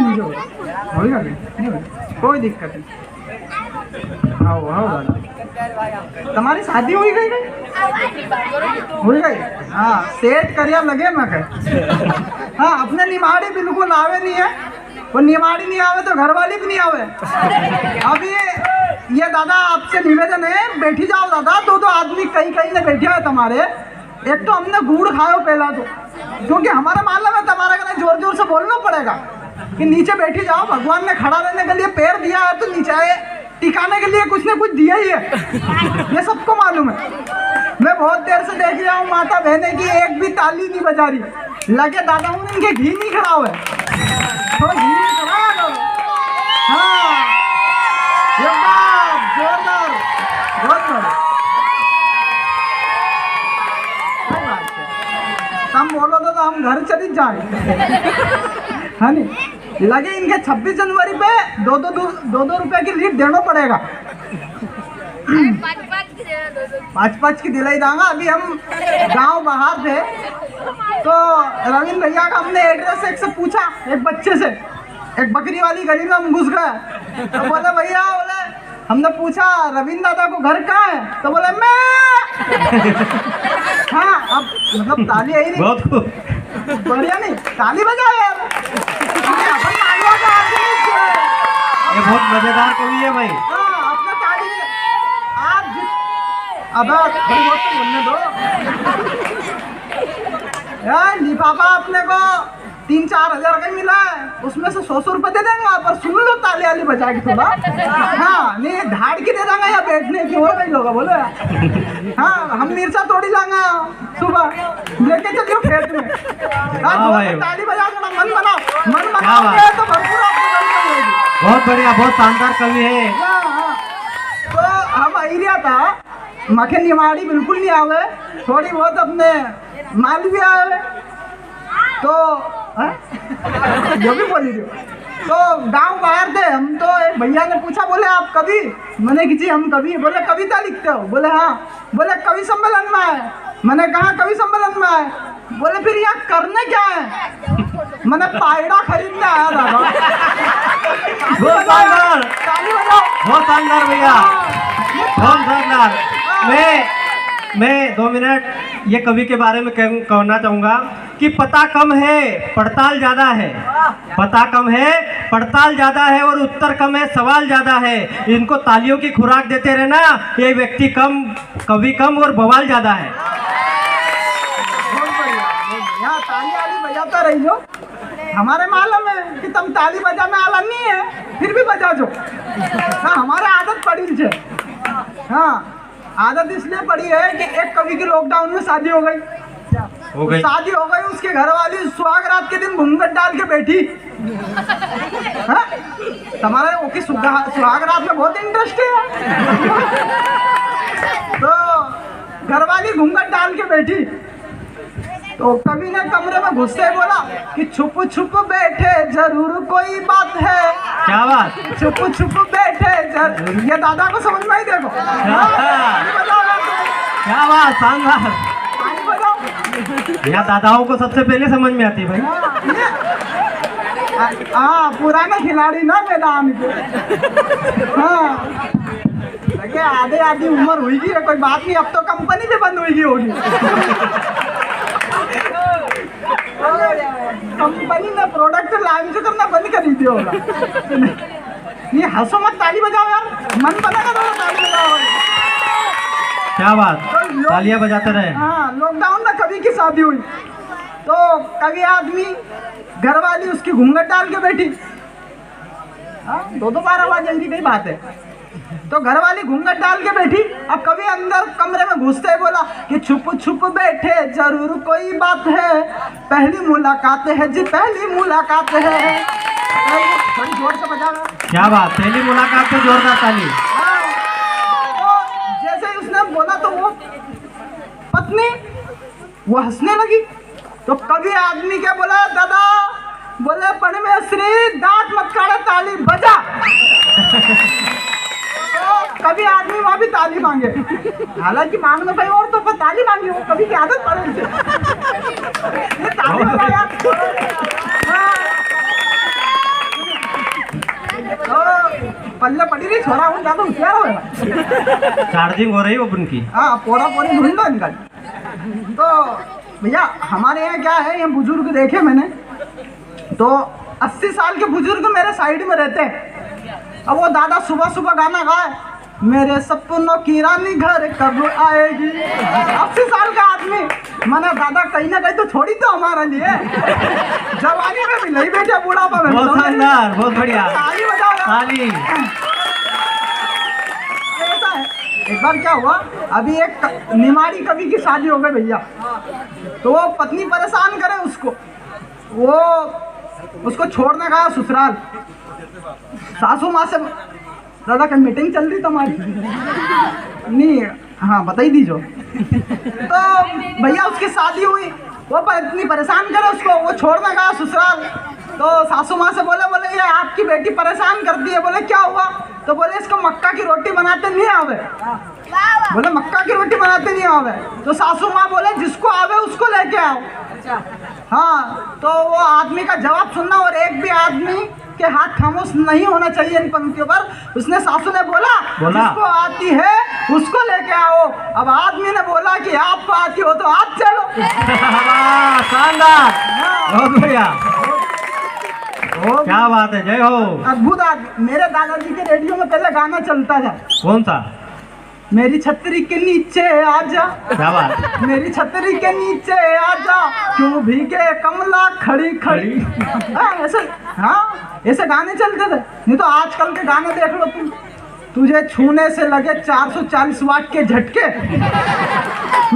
नीचे होगा नहीं होगा, कोई दिक्कत नहीं। आओ आओ दादा, तुम्हारी शादी हुई गई हुई गई? हाँ, सेठ करिया लगे मैं कह। हाँ, अपने निमाड़ी बिल्कुल आवे नहीं है, वो निमाड़ी नहीं आवे तो घर वाली भी नहीं आवे। अब ये दादा आपसे निवेदन है, बैठी जाओ दादा। दो आदमी कहीं कहीं ने बैठे हैं तुम्हारे। एक तो हमने गुड़ खाओ पहला तो, क्योंकि हमारा मालूम है तुम्हारा कहना जोर जोर से बोलना पड़ेगा कि नीचे बैठी जाओ। भगवान ने खड़ा रहने के लिए पैर दिया है तो नीचे टिकाने के लिए कुछ न कुछ दिया ही है, ये सबको मालूम है। मैं बहुत देर से देख रहा हूँ माता बहने की एक भी ताली नहीं बजा रही। लगे दादा हूँ इनके घी नहीं खड़ा हुआ है, थोड़ा घी खड़ा करो। हाँ, जोरदार, बहुत बड़ा। तुम बोलो तो हम घर चली जाए। हाँ नहीं, लगे इनके 26 जनवरी पे दो रुपए की लीड देना पड़ेगा। 5 की दिलाई दांगा। अभी हम गांव बाहर थे तो रविंद्र भैया का हमने एड्रेस एक से पूछा, एक बच्चे से। एक बकरी वाली गली में हम घुस गए तो बोले भैया, बोले हमने पूछा रविंद्र दादा को घर कहाँ है, तो बोले मैं। हाँ, अब मतलब ताली है ही नहीं, बहुत बढ़िया नहीं, ताली बजाओ यार। अपन मालवा का आदमी ये बहुत मजेदार कवि है भाई। हाँ, अपना ताली आप अब थोड़ी बहुत तो बोलने दो यार। लिफाफा अपने को 3-4 हज़ार का मिला है, उसमें से 100 रुपए दे देंगे। पर सुन लो ताली वाली बजा के थोड़ा। हाँ नहीं, धाड़ की दे देंगे या बैठने की, और कई लोग बोलो। हाँ, हम मिर्चा तोड़ी लांगा सुबह लेके चलियो खेत में। ताली बजा के मन बनाओ, मन बनाओ तो भरपूर आपको। बहुत बढ़िया, बहुत शानदार कवि है। तो हम एरिया था मखे निमाड़ी बिल्कुल नहीं आवे, थोड़ी बहुत अपने माल भी आवे तो जो भी बोली थी। तो गांव बाहर थे हम, तो एक भैया ने पूछा, बोले आप कवि? मैंने कि जी हम कवि। बोले कविता लिखते हो? बोले हाँ। बोले कवि सम्मेलन में आए? मैंने कहा कवि सम्मेलन में आए। बोले फिर यहाँ करने क्या है? मैंने पायड़ा खरीदने आया था। बहुत शानदार, बहुत शानदार भैया, बहुत शानदार। मैं 2 मिनट ये कवि के बारे में कहना चाहूँगा कि पता कम है पड़ताल ज़्यादा है। पता कम है पड़ताल ज़्यादा है और उत्तर कम है सवाल ज़्यादा है। इनको तालियों की खुराक देते रहना, ये व्यक्ति कम, कवि कम और बवाल ज़्यादा है। बहुत बढ़िया, यहाँ ताली वाली बजाता रही जो। हमारे मालूम है कि तुम ताली बजा में आला नहीं है, फिर भी बजा जो। हाँ, हमारे आदत पड़ी है। हाँ, आदत इसलिए पड़ी है कि एक कवि की लॉकडाउन में शादी हो गई। शादी हो गई, उसके घर वाली सुहाग रात के दिन घूंघट डाल के बैठी। हाँ? तुम्हारे ओके सुहाग रात में बहुत इंटरेस्ट है। तो घर वाली घूंघट डाल के बैठी तो कवि ने कमरे में घुसते बोला कि छुप छुप बैठे जरूर कोई बात है। क्या बात? छुप छुप बैठे जरूर। ये दादा को समझ में ही देखो। क्या बात, शानदार। यहाँ दादाओं को सबसे पहले समझ में आती है भाई। हाँ, पुराने खिलाड़ी ना मैदान के। हाँ, लगे आधी उम्र हुई है, कोई बात नहीं। अब तो कंपनी भी बंद हुई होगी। कंपनी ने प्रोडक्ट लॉन्च करना बंद कर दी होगा। ये हंसो मत, ताली बजाओ यार, मन बनेगा तो ताली बजाओ। क्या बात, तालियां बजाते रहे। हाँ, लॉकडाउन में कवि की शादी हुई तो कवि आदमी घर वाली उसकी घूंघट डाल के बैठी। हाँ, 2 बार आवाज आई थी, कई बात है। तो घर वाली घूंघट डाल के बैठी। अब कभी अंदर कमरे में घुसते ही बोला कि छुप छुप बैठे जरूर कोई बात है। पहली मुलाकात है जी, पहली मुलाकात है। थोड़ी जोर से बजा। क्या बात, पहली मुलाकात से जोरदार ताली। तो जैसे उसने बोला तो वो पत्नी वो हंसने लगी। तो कभी आदमी क्या बोला, दादा बोले परमेश्वरी दांत मत काढ़े, ताली बजा। कभी आदमी वहाँ भी ताली मांगे, हालांकि मांगने भाई और तो ताली मांगी, वो कभी की आदत पड़े ताली बजा यार। पल्ले पड़ी रही छोरा हूँ ज्यादा होशियार हो। चार्जिंग हो रही है अपन की। हाँ पोरा पोरी ढूंढ लो इनका। तो भैया हमारे यहाँ क्या है, ये बुजुर्ग देखे मैंने तो 80 साल के बुजुर्ग मेरे साइड में रहते हैं। अब वो दादा सुबह सुबह गाना गाए, मेरे सपनों की रानी घर कब आएगी। 80 साल का आदमी, मैंने दादा कहीं ना कहीं तो छोड़ी तो हमारे लिए, जवानी में भी नहीं बैठे, बुढ़ापा में बहुत शानदार, बहुत बढ़िया, ताली बजाओ यार। ताली। ऐसा है, एक बार क्या हुआ, अभी एक निमाड़ी कवि की शादी हो गई भैया, तो वो पत्नी परेशान करे उसको, वो उसको छोड़ने गया ससुराल। सासू माँ से, दादा कहीं मीटिंग चल रही तुम्हारी? नहीं, हाँ बता ही दीजो। तो भैया उसकी शादी हुई, वो इतनी परेशान करे उसको, वो छोड़ने गया ससुराल। तो सासू माँ से बोले ये आपकी बेटी परेशान करती है। बोले क्या हुआ? तो बोले इसको मक्का की रोटी बनाते नहीं आवे। बोले मक्का की रोटी बनाते नहीं आवे। तो सासू माँ बोले जिसको आवे उसको लेके आओ। हाँ, तो वो आदमी का जवाब सुनना, और एक भी आदमी के हाथ खामोश नहीं होना चाहिए इन पंक्तियों पर। उसने सासू ने बोला जिसको आती है उसको लेके आओ। अब आदमी ने बोला कि आपको आती हो तो आप चलो। शानदार, बहुत बढ़िया, क्या बात है, जय हो। अद्भुत आदमी। मेरे दादाजी के रेडियो में पहले गाना चलता था, कौन सा? मेरी छतरी के नीचे आजा, क्या बात, मेरी छतरी के नीचे आजा, क्यों भीगे कमला खड़ी खड़ी। हाँ ऐसे गाने चलते थे। नहीं तो आजकल के गाने देख लो तुम, तुझे छूने से लगे 440 वाट के झटके।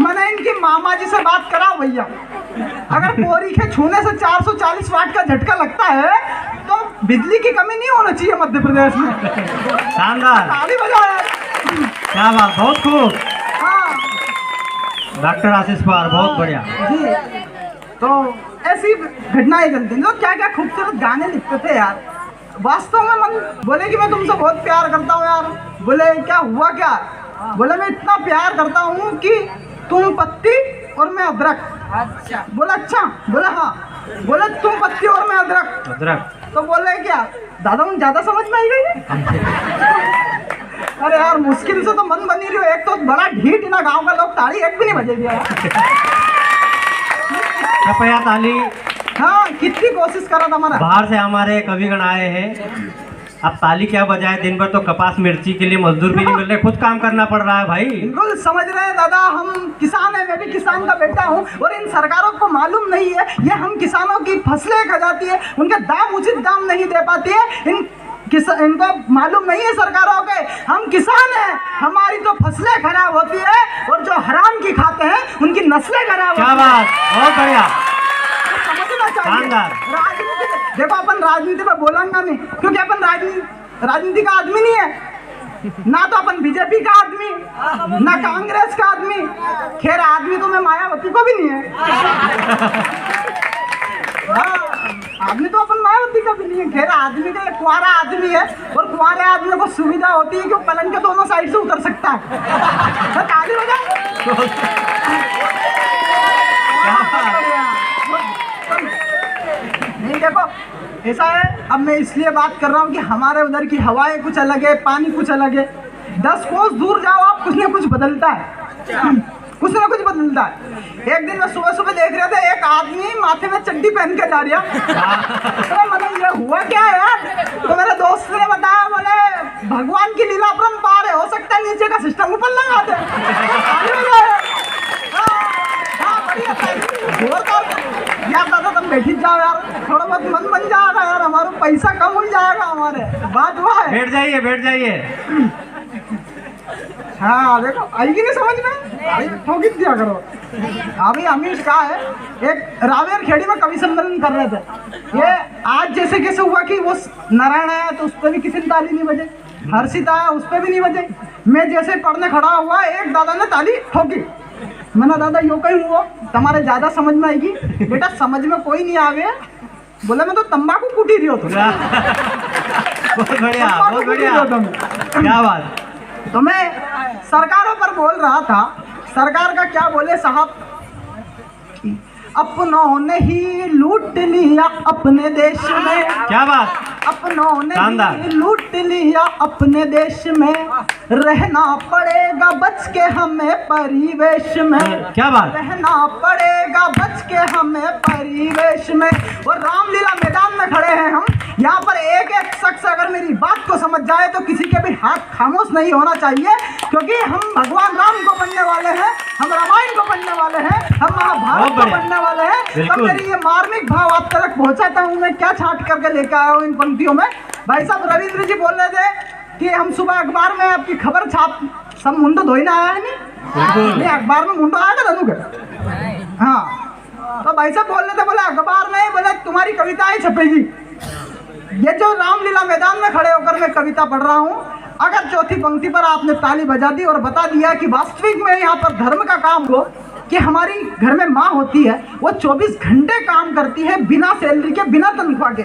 मैंने इनकी मामा जी से बात करा भैया, अगर पोरी के छूने से 440 वाट का झटका लगता है तो बिजली की कमी नहीं होना चाहिए मध्य प्रदेश में। शानदार, ताली बजाओ। क्या बात, बहुत खूब। हाँ डॉक्टर आशीष पार, बहुत बढ़िया जी। तो ऐसी घटनाएं चलती हैं। लोग क्या क्या खूबसूरत गाने लिखते थे यार। वास्तव में मन बोले कि मैं तुमसे बहुत प्यार करता हूँ यार। बोले क्या हुआ क्या? बोले मैं इतना प्यार करता हूँ कि तुम पत्ती और मैं अदरक। अच्छा। बोला अच्छा? बोला हाँ। बोले तुम पत्ती और मैं अदरक। अदरक। तो बोले क्या दादा उन ज्यादा समझ में आई गई? अरे यार मुश्किल से तो मन बनी रही हो। एक तो बड़ा ढीठ ना, गांव का लोग ताली एक भी नहीं बजेगी यार। कृपया ताली। हाँ कितनी कोशिश करा था हमारा। बाहर से हमारे कविगण आए हैं, अब ताली क्या बजाए, दिन भर तो कपास मिर्ची के लिए मजदूर भी नहीं मिल रहे, खुद काम करना पड़ रहा है भाई। बिल्कुल समझ रहे हैं दादा, हम किसान हैं, मैं भी किसान का बेटा हूँ। और इन सरकारों को मालूम नहीं है ये हम किसानों की फसलें खा जाती है, उनके दाम उचित दाम नहीं दे पाती है। इनको मालूम नहीं है सरकारों के, हम किसान हैं, हमारी तो फसलें खराब होती है और जो हराम की खाते हैं उनकी नस्लें खराब होती है। क्या बात, बहुत बढ़िया, समझना चाहिए। राजनीति देखो, अपन राजनीति में बोलेंगे नहीं क्योंकि अपन राजनीति का आदमी नहीं है, ना तो अपन बीजेपी का आदमी ना कांग्रेस का आदमी। खैर आदमी तो मैं मायावती को भी नहीं है। आदमी तो अपन मायावती का भी नहीं है। खैर आदमी का एक कुंवारा आदमी है और कुंवारे आदमी को सुविधा होती है कि वो पलंग के दोनों साइड से उतर सकता है। ताली बजाओ। नहीं देखो ऐसा है, अब मैं इसलिए बात कर रहा हूँ कि हमारे उधर की हवाएं कुछ अलग है, पानी कुछ अलग है। 10 कोस दूर जाओ आप, कुछ ना कुछ बदलता है, कुछ ना कुछ बदलता है। एक दिन मैं सुबह सुबह देख रहे थे, एक आदमी माथे में चड्डी पहन के जा रहा। तो मतलब ये हुआ क्या है यार? तो मेरे दोस्त ने बताया, बोले भगवान की लीला अपरंपार है, हो सकता है नीचे का सिस्टम ऊपर लगा दे। यार दादा तुम बैठी जाओ यार, थोड़ा बहुत मन बन जाएगा यार, हमारा पैसा कम हो जाएगा हमारे। बात हुआ है। बैठ जाइए, बैठ जाइए। हाँ देखो आई कि नहीं समझ में, अभी ठोकी दिया करो। अभी अमीश का है, एक रावेर खेड़ी में कवि सम्मेलन कर रहे थे। ये आज जैसे कैसे हुआ कि वो नारायण आया तो उस पर भी किसी ने ताली नहीं बजे, हर्षित आया उस पर भी नहीं बजे। मैं जैसे पढ़ने खड़ा हुआ, एक दादा ने ताली ठोकी। मैंने दादा यो कहीं हुआ, तुम्हारे ज्यादा समझ में आएगी। बेटा समझ में कोई नहीं आ गया। बोला मैं तो तंबाकू कूटी रही हो तुम। बहुत बढ़िया, बहुत बढ़िया, क्या बात। तो मैं सरकारों पर बोल रहा था, सरकार का क्या बोले साहब, अपनों ने ही लूट लिया अपने देश में। क्या बात, अपनों ने शानदार। भी लूट लिया अपने देश में, रहना पड़ेगा बच के हमें परिवेश में, क्या बात। रहना पड़ेगा बच के हमें परिवेश में। और रामलीला मैदान में खड़े हैं हम, यहाँ पर एक एक शख्स अगर मेरी बात को समझ जाए तो किसी के भी हाथ खामोश नहीं होना चाहिए, क्योंकि हम भगवान राम को बनने वाले हैं, हम रामायण को बनने वाले हैं, हम महाभारत को बनने वाले हैं। तो मेरी ये मार्मिक भाव आप तक पहुँचाता हूँ। मैं क्या छाट करके लेकर आया हूँ इन पंक्तियों में। भाई साहब रविंद्र जी बोल रहे थे कि हम सुबह अखबार में आपकी खबर छाप, सब मुंडो धोइना आया है नहीं अखबार में मुंडो आया था धनु के। हाँ, तो भाई साहब बोल रहे थे, बोले अखबार में बोले तुम्हारी कविताएं छपेगी। ये जो रामलीला मैदान में खड़े होकर मैं कविता पढ़ रहा हूँ, अगर चौथी पंक्ति पर आपने ताली बजा दी और बता दिया कि वास्तविक में यहाँ पर धर्म का काम हो कि हमारी घर में माँ होती है, वो 24 घंटे काम करती है बिना सैलरी के, बिना तनख्वाह के।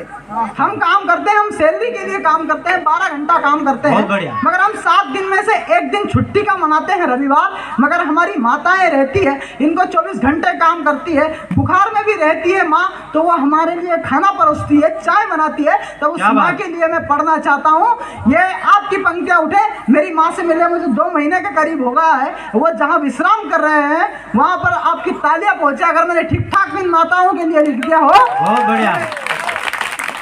हम काम करते हैं, हम सैलरी के लिए काम करते हैं, 12 घंटा काम करते हैं, मगर हम 7 दिन में से एक दिन छुट्टी का मनाते हैं रविवार। मगर हमारी माताएं रहती है, इनको 24 घंटे काम करती है, बुखार में भी रहती है माँ, तो वो हमारे लिए खाना परोसती है, चाय बनाती है। तो उस माँ के लिए मैं पढ़ना चाहता हूँ। ये आपकी पंक्तियाँ उठे, मेरी माँ से मिले मुझे 2 महीने के करीब हो गया है, वो जहाँ विश्राम कर रहे हैं वहाँ पर आपकी तालियां पहुंचे। अगर मैंने ठीक ठाक इन माताओं के लिए लिख दिया हो, बहुत बढ़िया।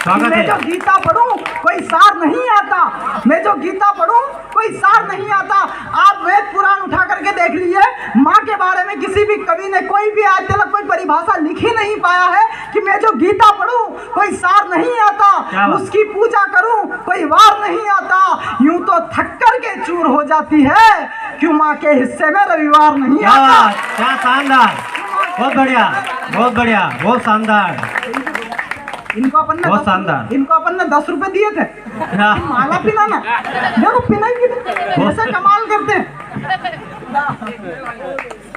मैं जो गीता पढ़ूं कोई सार नहीं आता, मैं जो गीता पढ़ूं कोई सार नहीं आता। आप वेद पुराण उठा करके देख लीजिए, माँ के बारे में किसी भी कवि ने कोई भी आज तक कोई परिभाषा लिख ही नहीं पाया है कि मैं जो गीता पढ़ूं कोई सार नहीं आता, उसकी पूजा करूं कोई वार नहीं आता। यूं तो थक कर के चूर हो जाती है, क्यों माँ के हिस्से में रविवार नहीं आता। क्या शानदार, बहुत बढ़िया, बहुत बढ़िया, बहुत शानदार। इनको अपन ने 10 रुपए दिए थे, माला पिलाना, देखो पिनाई की ऐसे कमाल करते हैं।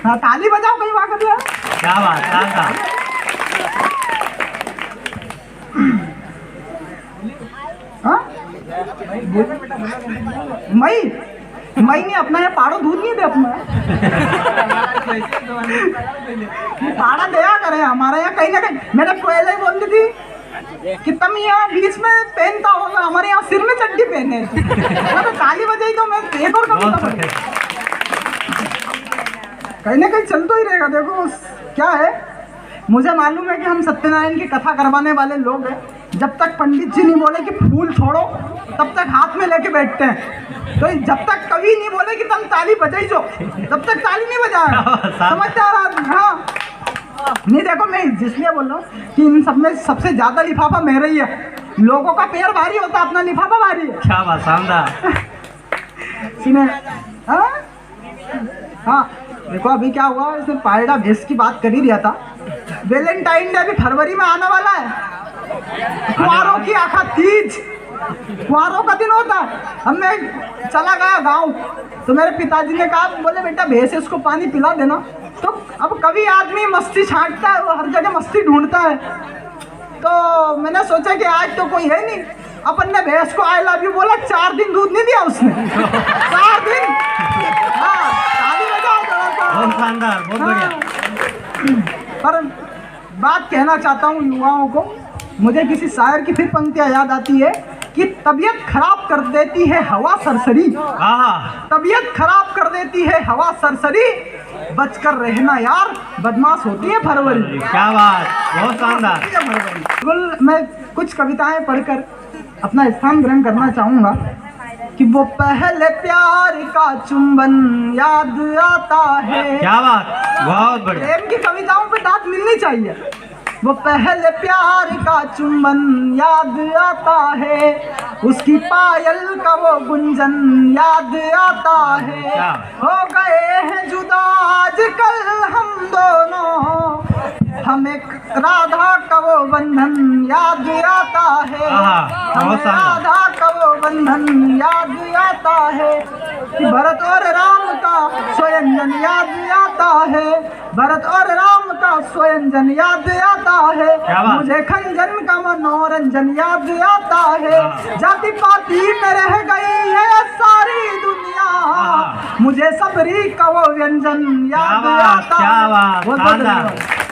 हाँ, ताली बजाओ कहीं वहाँ कर। क्या बात, शानदार। हाँ, मई नहीं अपना ये पाड़ो दूध नहीं दे अपना पाड़ा दया करे हमारे यहाँ कहीं ना कहीं। मैंने पहले ही बोल दी थी कि तुम यहाँ बीच में पहनता होगा, हमारे यहाँ सिर में चड्डी पहने। तो ताली बजाई तो मैं एक और कविता पढ़ी, कहीं ना कहीं चल तो ही रहेगा। देखो क्या है, मुझे मालूम है कि हम सत्यनारायण की कथा करवाने वाले लोग हैं। जब तक पंडित जी नहीं बोले कि फूल छोड़ो, तब तक हाथ में लेके बैठते हैं। तो जब तक कवि नहीं बोले कि तुम ताली बजाई जो, तब तक ताली नहीं बजाया। समझते हो? हाँ, नहीं देखो मैं जिसलिए बोल रहा हूँ कि इन सब में सबसे ज्यादा लिफाफा मेरा ही है। लोगों का पैर भारी होता है, अपना लिफाफा भारी है। क्या बात, शानदार। सुने, हाँ देखो अभी क्या हुआ, इसने पायड़ा भैंस की बात कर ही दिया था। वैलेंटाइन डे अभी फरवरी में आने वाला है, कुंवारों की आखा तीज, कुंवारों का दिन होता है। अब मैं चला गया गांव, तो मेरे पिताजी ने कहा, बोले बेटा भैंस इसको पानी पिला देना। तो अब कभी आदमी मस्ती छांटता है, वो हर जगह मस्ती ढूंढता है। तो मैंने सोचा कि आज तो कोई है नहीं, अपन ने भैंस को आई लव यू बोला, 4 दिन दूध नहीं दिया उसने। 4 दिन। हाँ, ताली बजाओ थोड़ा सा। बहुत शानदार, बहुत बढ़िया। पर बात कहना चाहता हूँ युवाओं को, मुझे किसी शायर की फिर पंक्तियाँ याद आती है कि तबीयत खराब कर देती है हवा सरसरी, तबीयत खराब कर देती है हवा सरसरी, बचकर रहना यार बदमाश होती है फरवरी। क्या बात, बहुत शानदार। बिल्कुल, मैं कुछ कविताएं पढ़कर अपना स्थान ग्रहण करना चाहूँगा कि वो पहले प्यार का चुंबन याद आता है। क्या बात, बहुत बढ़िया। प्रेम की कविताओं पे दांत मिलनी चाहिए। वो पहले प्यार का चुंबन याद आता है, उसकी पायल का वो गुंजन याद आता है। हो गए हैं जुदा आजकल हम दोनों, हमें राधा का वो बंधन याद आता है, हमें राधा का वो बंधन याद आता है। भरत और राम का स्वयंजन याद आता है, भरत और राम का स्वयंजन याद आता है। मुझे खंजन का मनोरंजन याद आता है। जाति पाति में रह गई है सारी दुनिया, मुझे सबरी का वो व्यंजन याद आता है।